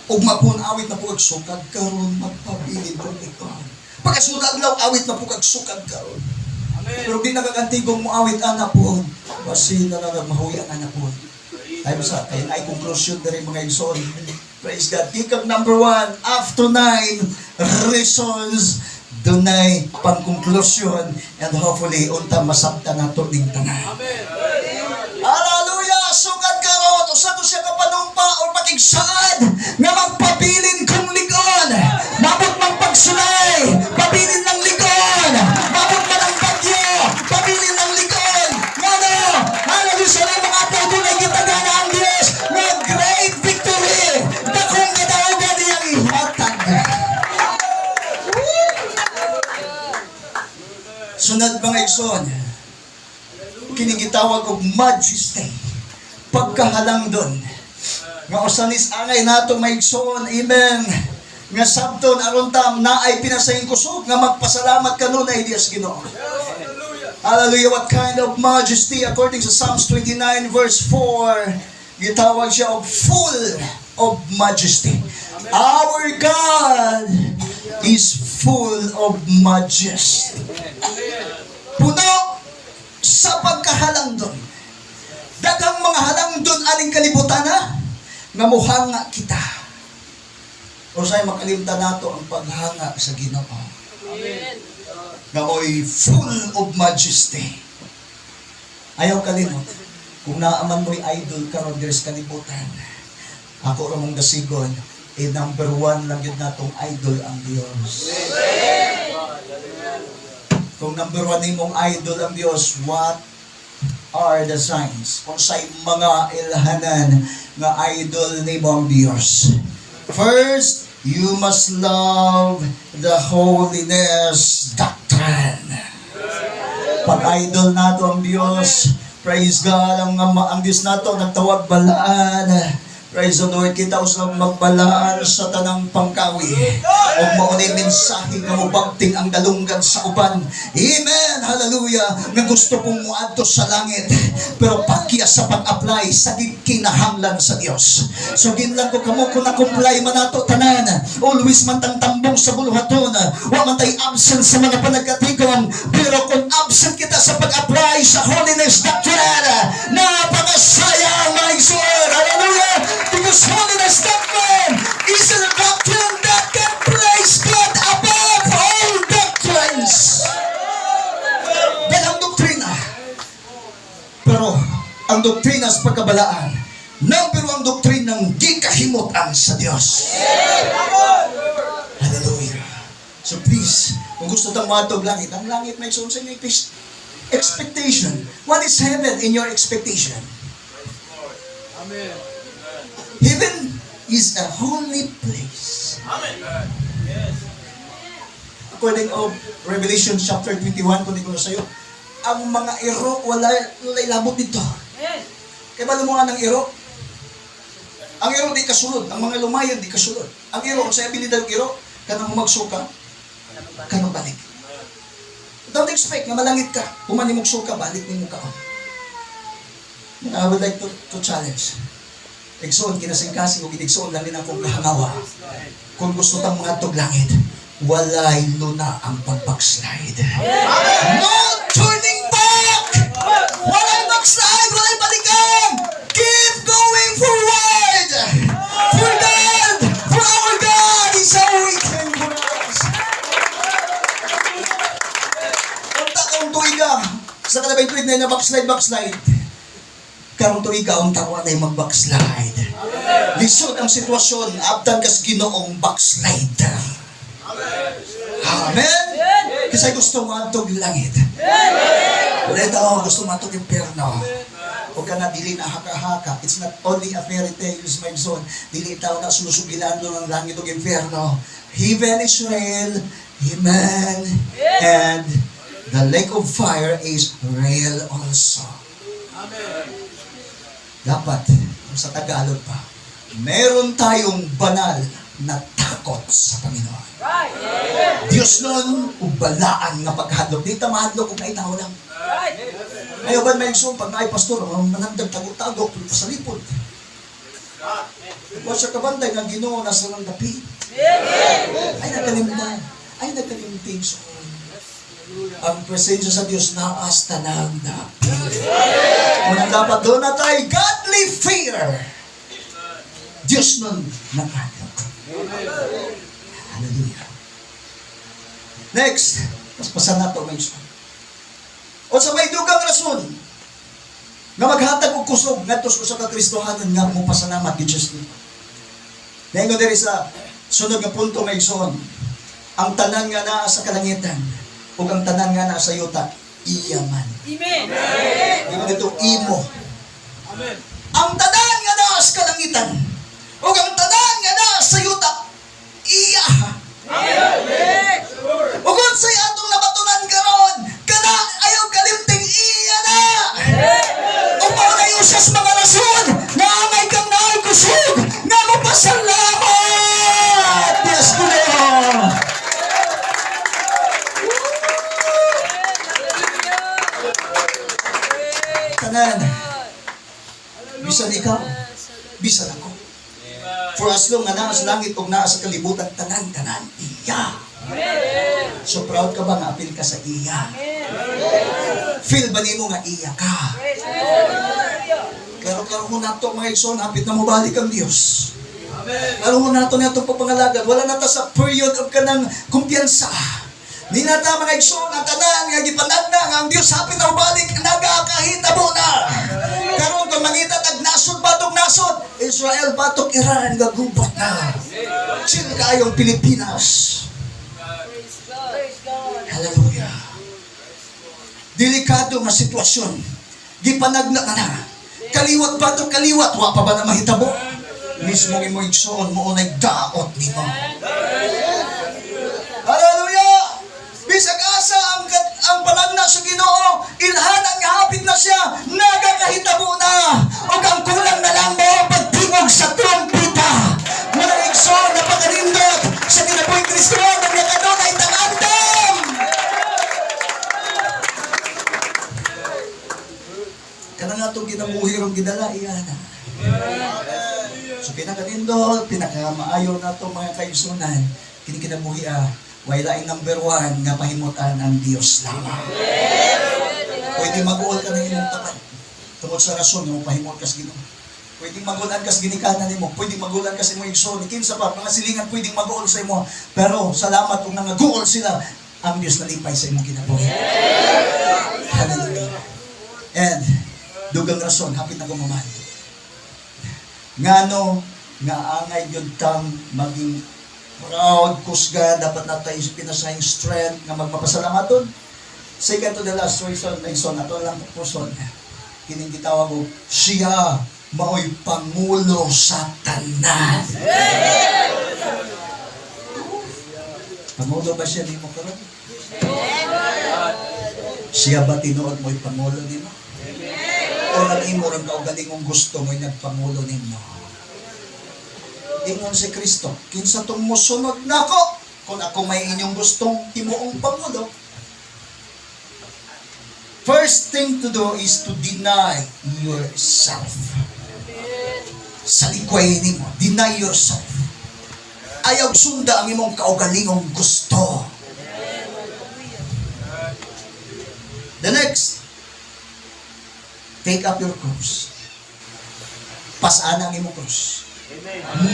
A: Ug mapun awit na po sukad karon, magpabilin mong likod. Pagkasudag law, awit na po sukad karon. Pero di nagakantigong mo awit, ana po. Basi na mahuyan, ana po. Ay basta, kaya na ay conclusion na rin mga igsoon. Praise God. Tikag number 1, after 9 reasons, dunay pang-conclusion, and hopefully, unta masabta na ito ng tanan. Hallelujah! Sugad karon, o sa to siya kapanumpa o pakigsaad, nga magpabilin kong ligon, mabot mang pagsulay, pabilin ng ligon, mabot man ang bagyo, pabilin ng ligon, ngano, hallelujah, sa mga tao dunay gitagana ang Diyos, nga great victory, dakong kadaugan niyang ihatag. Sunod mga igsoon, kinigitawag og majesty, pagkahalang doon. Nga usanis angay nato may igsoon, amen. Nga sabton aron tam na ay pinasayang kusog nga magpasalamat kanunay Dios Ginoo. Hallelujah. What kind of majesty? According to Psalms 29 verse 4, gitawag siya og full of majesty. Our God is full of majesty. Puno sa pagkahalangdon. Daghang mga halangdon aning kalibutan nga mohanga kita. O say makalimtan nato ang paghanga sa Ginoo. Amen. Nga mo'y full of majesty. Ayaw kalimot. Kung naaman mo'y idol karon diri sa kalibutan, ako ra mong dasigon, number 1 lang yun natong idol ang Dios. Kung number 1 nimong idol ang Dios, what are the signs? Kung sa'y mga ilhanan nga idol nimong Dios. First, you must love the holiness doctrine. Pag-idol nato ang Diyos, praise God, ang Diyos nato nagtawag balaan, Praise the Lord, kita usang magbalaan sa tanang pangkawi. O maunay mensahe nga mubagting ang dalunggan sa uban. Amen! Hallelujah! Nga gusto pong muadto sa langit. Pero pakiya sa pag-apply sa kinahanglan sa Dios. So ginlan ko kamo kung na-comply man nato tanan. Always man tang tambong sa buluhaton. Wa man tay absent sa mga panagkatigom. Pero kung absent kita sa pag-apply sa holiness doctrine, napakasayang mga igsoon. Hallelujah! Because holiness doctrine is a doctrine that can place God above all doctrines. Dahil ang doktrina. Pero ang doktrina sa pagkabalaan, number one doktrina ng di kahimutan sa Diyos. Hallelujah. So please, kung gusto tang matog langit, ang langit may sa inyo expectation. What is heaven in your expectation?
C: Amen.
A: Heaven is a holy place.
C: Amen. Yes.
A: According of Revelation chapter 21, kung di ko na sa'yo, ang mga iro, walay labot dito.
C: Yes.
A: Kaya ba lumuha ng iro? Ang iro di kasulod. Ang mga lumayan di kasulod. Ang iro, sa abilidad ng iro, kanang magsuka, kanang balik. Don't expect na malangit ka. Kung man magsuka, balik ni mo ka. I would like to challenge. Igsoon, kinasingkasing o gitigsoon lang din akong kahangawa. Kung gusto tang mga langit, walay luna ang pag-backslide. No turning back! Walay backslide, walay balikan! Keep going forward! For God! For our God is how we can for us. Unta kang tuiga. Sa kalabay tuig na backslide. Karong tuig ka, unta ko na mag-backslide. Lisod ang sitwasyon, abdan kas Ginoong backslide. Amen? Kasi gusto mo antog langit. Ulit ako, gusto mo antog impyerno. Huwag ka na dili na haka-haka. It's not only a fairy tales, my son. Dili itaw na sulusugilan doon ng langit o impyerno. Heaven is real. Amen. And the lake of fire is real also.
C: Amen.
A: Dapat, sa Tagalog pa, meron tayong banal na takot sa Panginoon.
C: Right.
A: Diyos nun, ubalaan nga paghadlok. Di ta mahadlok kung naitaw lang.
C: Right.
A: Ayaw ba may isong pag naay pastor, managdag tagok-tagok, sa lipod. Huwag siya kabantay nga Ginoo nasa ng dapi. Ay nagkalimtan. Ay nagkalimting so. Ang presensya sa Diyos na asta ng dapi. Unang dapat doon na tayo, godly fear. Diyos nun nakadok. Hallelujah. Next, paspasan na ito, may son. O sa may dugang rason, nga maghatag og kusog ngadto sa kakristohanan nga mo pasalamat kay Dios nito. Nengo diri sa sunod nga punto may son, ang tanan nga naa sa kalangitan ug ang tanan nga naa sa yuta iya man.
C: Amen.
A: Nengo dito imo.
C: Amen.
A: Ang tanan nga naa sa kalangitan ug ang tanan nga naa sa yuta iya.
C: Amen.
A: Ug unsay atong nabatunan karon kana ayaw kalimting iya na. Ug mao na usas mga rason na may kang naay kusog nga mo pasalamat. Yes, Lord. Tanan. Bisan ikaw, bisan ako. For as long nga naa sa langit ug naa sa kalibutan tanan iya. So proud ka ba nga apil ka sa iya? Feel ba nimo nga iya ka? Klaro mo na ito mga igsoon, hapit na mo balik ang Diyos. Klaro mo na ito na itong papangalagad. Wala na ta sa period of kanang kumpiyansa. Di na ta mga igsoon, ang tanan, nga gipanagna, nga ang Diyos hapit na balik, nagakahitabo na. Karon kung mangita tag nasod batok nasod, Israel batok Iran, gagubat na. Chill kayong Pilipinas. Hallelujah. Delikado nga sitwasyon. Gipanagna ka na. Kaliwat ba ito kaliwat? Wa pa ba na mahitabo? Mismo mo igsoon mo unay daot nimo. Hallelujah! Bisag asa ang panagna sa Ginoo, ilhanan nga hapit na siya, nagakahitabo na. O ang kulang na lang mo pagtingog sa nato ginabuhi ron gidala iyana. So pinakaindot, pinakamaayo nato mga kaigsunan, kini kinabuhi way laing number 1 nga pahimutan ang Dios lamang. Pwede mag-uol ka ng imong tapat. Tungod sa rason nga pahimot ka sa Ginoo. Pwedeng magulan ka sa ginikanan nimo, pwedeng magulan ka sa imong igsoon, kinsa pa mga silingan pwedeng mag-uol sa imo. Pero salamat kung nangaguol sila, ang Dios nalipay sa imong kinabuhi. Hallelujah. And dugang rason hapit na gumaman. Ngano nga angay gyud kang maging proud kusga, dapat natay pinasayang strength nga magpapasalamaton. Second to the last reason, Nixon, ato lang puson. Kining gitawag ko, siya mao'y pangulo sa tanan. Pangulo ba siya di mo karon? Siya ba tinuod mo'y pangulo di mo? O nag-imo rin ka o galingong gusto mo'y nagpangulo ni mo? Ingon si Kristo, kinsa tong musunod na ako, kung ako may inyong gustong timuong pangulo. First thing to do is to deny yourself. Sa likway nimo, deny yourself. Ayaw sunda ang imong kaugalingong gusto. The next, take up your cross. Pasana ang imong cross.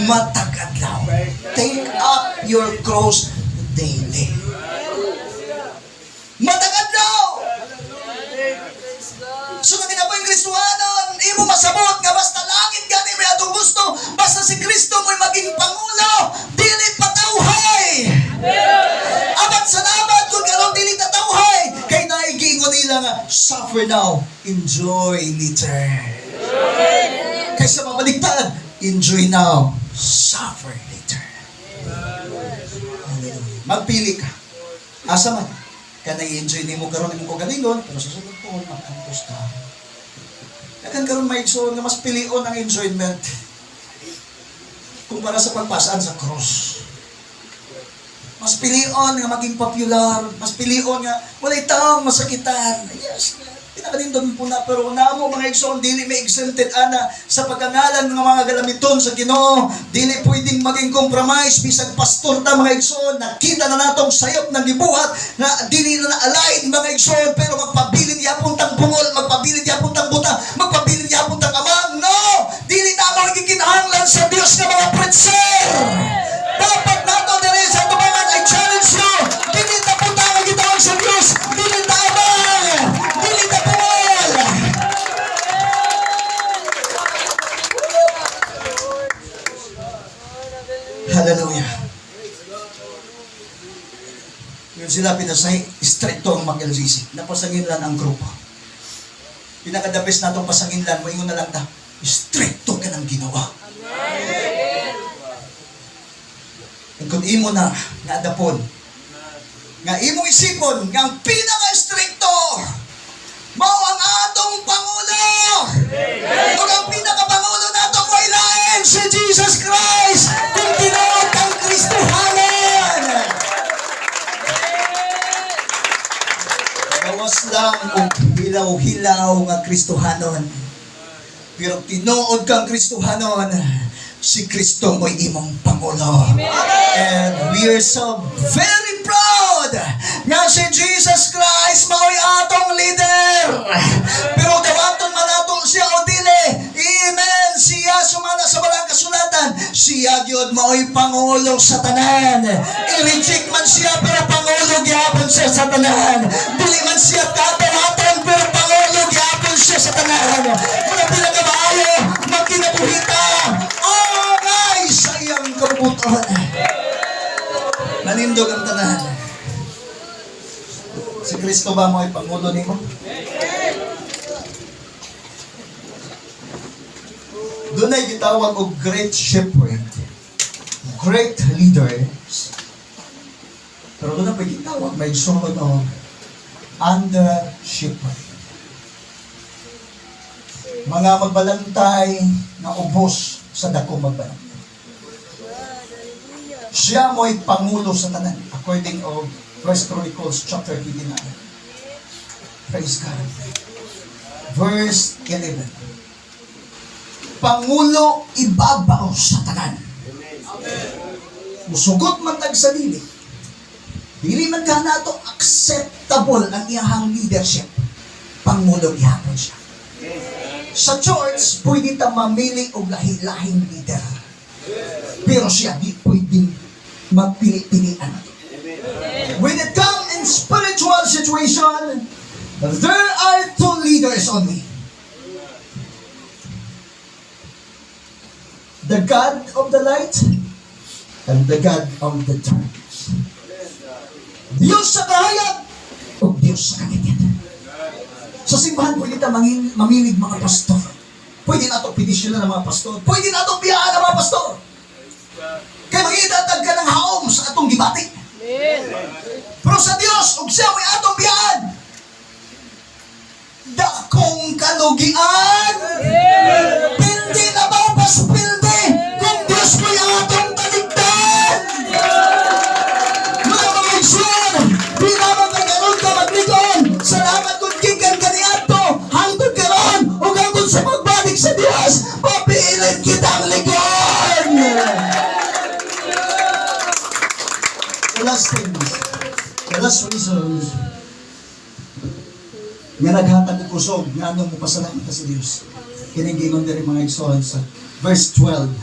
A: Matagad-law. Take up your cross daily. Matagad-law! Sunod din na po yung Kristohanon, imo masabot nga basta langit gani may atong gusto, basta si Kristo mo'y maging Pangulo, dili patawhay. Abat salamat kung karong dili tatawhay, kay naigingon nila nga, suffer now, enjoy later. Kaysa mabaligtad, enjoy now, suffer later. Magpili ka. Asa man? Kaya nai-enjoy ni mo karon imong kagalingon, pero sa sunod po, magkantos ka. Kaya karon may igsoon nga mas pilion ang enjoyment kumpara sa pagpasaan sa cross. Mas pilion nga maging popular, mas pilion nga walay taong masakitan. Yes, pinakadindon po na, pero namo mga igsoon, dili may exempted ana sa pagkangalan ng mga galamiton sa Ginoo. Dili pwedeng maging compromise, bisag pastor ta mga igsoon, nakita na natong sayop ng gibuhat, na dili na na-align mga igsoon, pero magpabilin yapon tang bungol, magpabilin yapon tang buta, magpabilin yapon tang amang. No! Dili na mo gikinahanglan sa Dios nga mga preacher! Dapat nato diri sa tubangan ay challenge nyo! Dili ta punta nga gitawag sa Dios! Dili ta abang! Dili ta bungol! Hallelujah! Yun sila pinasay, stricto ang mag-LGC. Napasanginlan ang grupo. Pinakadabes na itong pasanginlan, mo ingon na lang ta, stricto ka ng ginawa. Kung imo na, nga adapon, nga imo isipon, nga ang pinaka-stricto, mao ang atong Pangulo! Kung ang pinaka-Pangulo natong wailain, si Jesus Christ, kung tinuod ang Kristohanon! Gawas lang kung hilaw-hilaw nga Kristohanon. Pero tinuod kang Kristohanon, si Kristo mo'y imong Pangulo. And we are so very proud nga si Jesus Christ mao'y atong leader. Pero dawaton man nato siya o dili. Amen. Siya sumala sa balang kasulatan. Siya gyud mao'y Pangulo sa tanan. I-reject man siya pero Pangulo gyapon siya sa tanan. Dili man siya katawatan pero Pangulo gyapon siya sa tanan. Muna pinakamaayo, magkinabuhita. Ay, sayang kabubuton. Nanindog ang tanan. Si Kristo ba mo ay Pangulo nimo? Doon ay gitawag og great shepherd, great leaders. Pero doon na pa gitawag, may sunod o under shepherd. Mga magbalantay na ubos sa dako magbalantay. Siya mo'y Pangulo sa tanan, according of 1 Chronicles chapter 29. Praise God. verse 11. Pangulo ibabaw sa tanan. Musugot man tag sa dili. Dili man ka nato acceptable ang iyahang leadership. Pangulo gihapon siya. Sa church, pwede ta mamili og lahi-lahing leader. Pero siya di pwedeng magpili-pilian. When it comes in spiritual situation, there are two leaders only. The God of the light and the God of the darkness. Diyos sa kahayag o Diyos sa kanigid. Sa simbahan, pwede ta mamilig mga pastor. Pwede na ito pinisyon ng mga pastor. Pwede na ito biyaan ng mga pastor. Kaya mangidatag ka ng haom sa atong gibati. Pero sa Diyos, ug siya may atong biyaan. Dakong kalugian. Hindi na maupas pilde kung Diyos ko yung atong taligdan. Mga mga igsoon, di naman kaganon ka magligon. Salamat kung kikan ka ni Ato. Hangtod ka ron, ug hangtod sa pagbalik sa Diyos, papilit kitang ligon. The last thing, the last reason, nga naghatag og kusog, nga anong mupasalamat ka sa Dios. Kining gingon diri mga igsoon sa verse 12,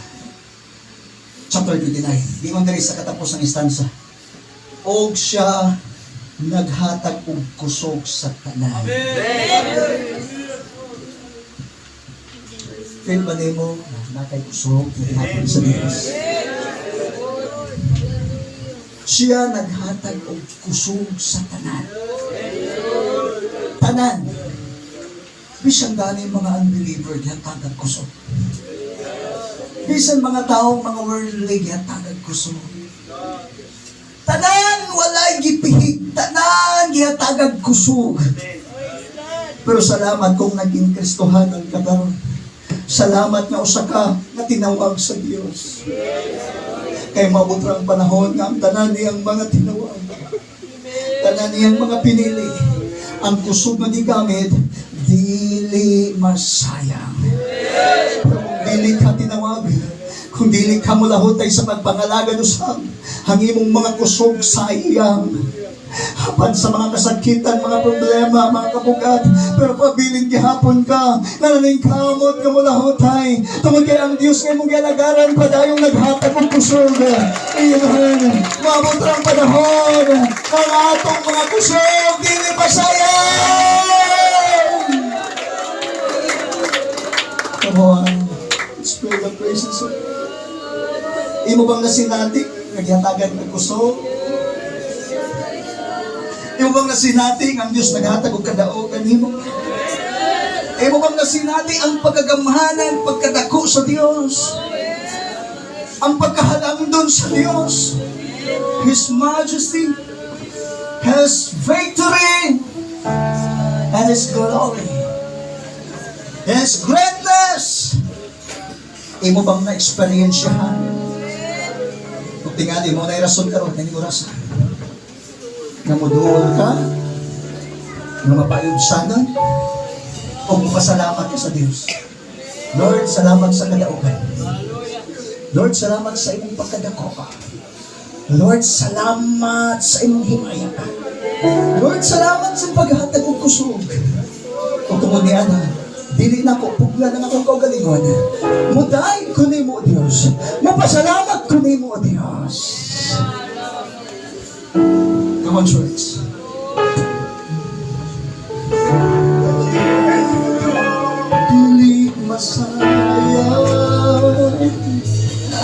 A: chapter 29. Gingon diri sa katapos ng istansa. Og siya naghatag og kusog sa tanan. Feel ba nimo na kay kusog nga sa Dios? Siya naghatag og kusog sa tanan. Tanan. Bisan gani mga unbeliever gihatag og kusog. Bisan mga taong mga worldly gihatag og kusog. Tanan walay gipihig, tanan gihatag og kusog. Pero salamat kung naging Kristohanon ka karon. Salamat nga usa ka nga tinawag sa Dios. Kay mabutrang panahon nga ang tanan niyang mga tinawag. Tanan niyang mga pinili. Ang kusog na di gamit, dili masayang. Pero kung dili ka tinawag, kung dili ka mulahutay sa pagpangalaga usab, ang imong mga kusog sayang. Hapan sa mga kasakitan, mga problema, mga kabugat, pero pabiling gihapon ka, nananing kamot ka mulahutay. Tungod kay ang Diyos ngay mong galagaran, padayong naghatag ng kusog. Iyon, mabutrang panahon, ang atong mga kusog, dili pasayang. Come on, let's pray the praises of God. Imo bang nasinati, naghihatagan ng kusog? Imo bang nasinating ang Diyos naghatag og kadaog kanimo? Imo bang nasinati ang pagkagamhanan, pagkadako sa Dios? Ang pagkahalangdon sa Dios? His majesty, His victory, and His glory, His greatness. Imo bang na-experiensyahan? Kung tingali mo na irason karon ng oras na muduol ka, na mapayudsanan, o mapasalamat ka sa Diyos. Lord, salamat sa kadaugan. Lord, salamat sa imong pagkadako ka. Lord, salamat sa imong himaya ka. Lord, salamat sa paghatag og kusog. O tungod niya dili na ko pugla ng akong kaugalingon. Muday ko nimo, Diyos. Mapasalamat ko nimo, Diyos. Come on, church. Dili masayang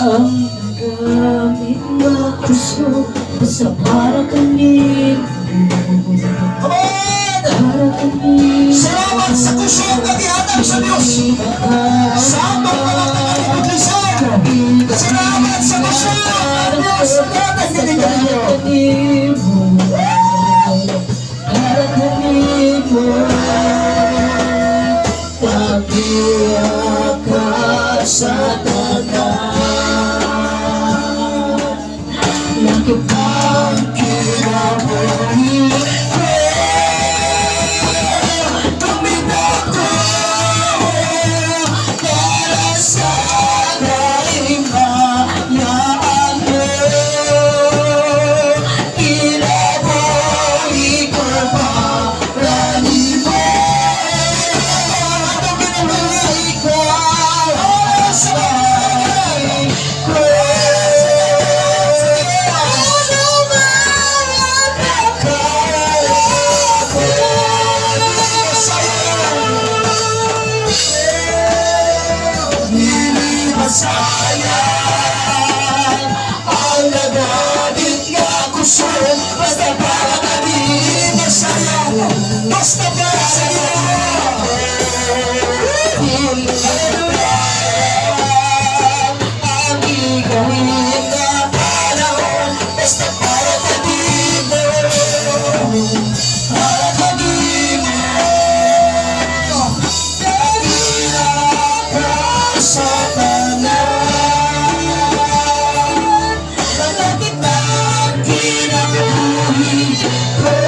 D: ang nagamit na kusog basta para kanino.
A: Come on!
D: Para kanino.
A: Salamat sa kusog na gihatag sa Diyos. Sa atong mga tagalibudisan. Salamat sa kusog na Diyos na gihatag sa Diyos.
D: Para kanino. Pag-iyak ka sa tanan. Langit ang kinabuhi. Tumina ko Kaya